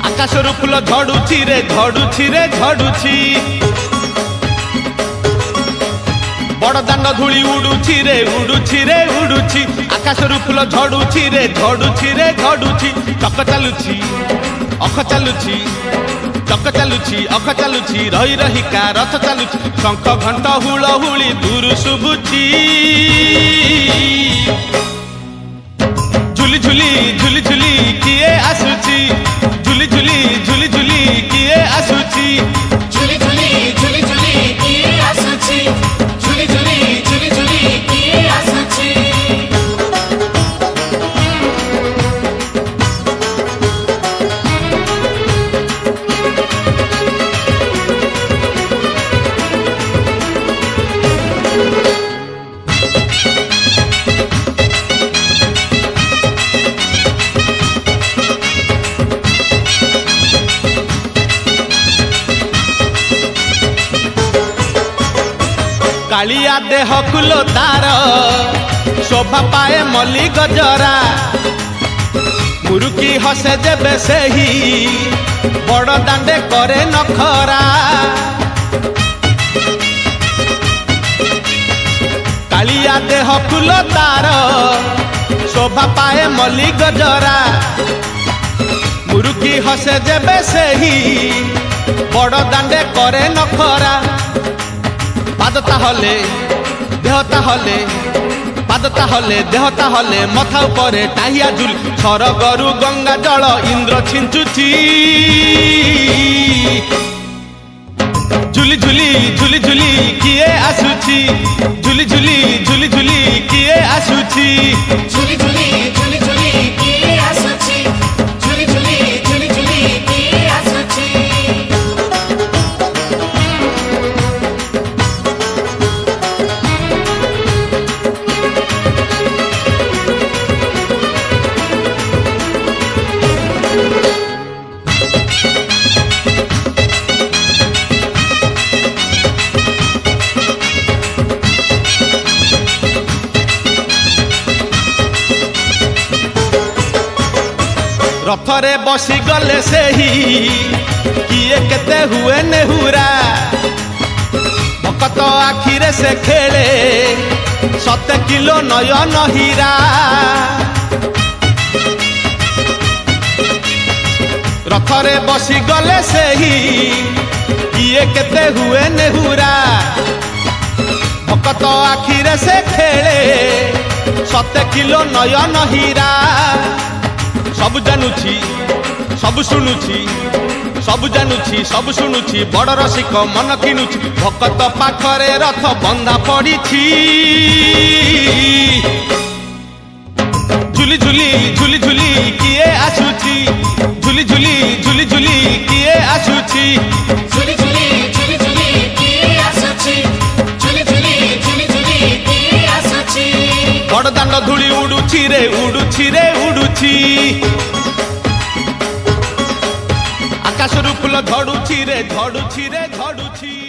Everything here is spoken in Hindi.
आकाशरू फूल झड़ुची रे झड़ुची रे झड़ुची बड़ दांड धूली उड़ुची रे उड़ुची रे उड़ुची आकाशरू फूल झड़ुची रे झड़ुची रे झड़ुची चक चालुची अख चालुची चक चालुची अख चालुची रही रहिका रथ चालुची शंख घंट हुलहुली दूर शुभुची झुली झुली झुली झुली किए आसुची झुली झुली झुली झुली किए आसुची झुली झुली झुली झुली किए आसुची झुली झुली झुली झुली किए आसुची कालिया देह कुलो तार शोभा पाए मल्ली गजरा मुरुकी हसे जेबे सेही बड़ दांडे करे नखरा कालिया देह कुलो तार शोभा पाए मल्ली गजरा मुरुकी हसे जेबे सेही बड़ दांडे करे नखरा पादता हले देहता हले पादता हले देहता हले मथा उपरे टाहिया झुल सरगरु गंगा जल इंद्र छिंचुची झुली झुली झुली झुली किए आसुची झुली झुली झुली झुली किए आसुची झुली झुली झुली झुली किए आसुची झुली झुली झुली झुली किए आसुची रथरे बसी गले से ही किए केते हुए नेहुरा भकत आखिरे से खेले 7 किलो नयन हीरा रथरे बसी गले से ही किए केते हुए नेहुरा भकत आखिरे से खेले 7 किलो नयन हीरा सब जानुची सब शुणुची सब जानुची सब शुणुची बड़ रसिक मन किणुची भकत पाखरे रथ बंधा पड़िछि झुली झुली झुली झुली किए आसुची झुली झुली झुली झुली किए आसुची झुली झुली झुली झुली किए आसुची झुली झुली झुली झुली किए आसुची बड़ दांड धूली उड़ुची रे उड़ुची रे उड़ुची आकाशरू फूल झड़ुची रे झड़ुची रे झड़ुची।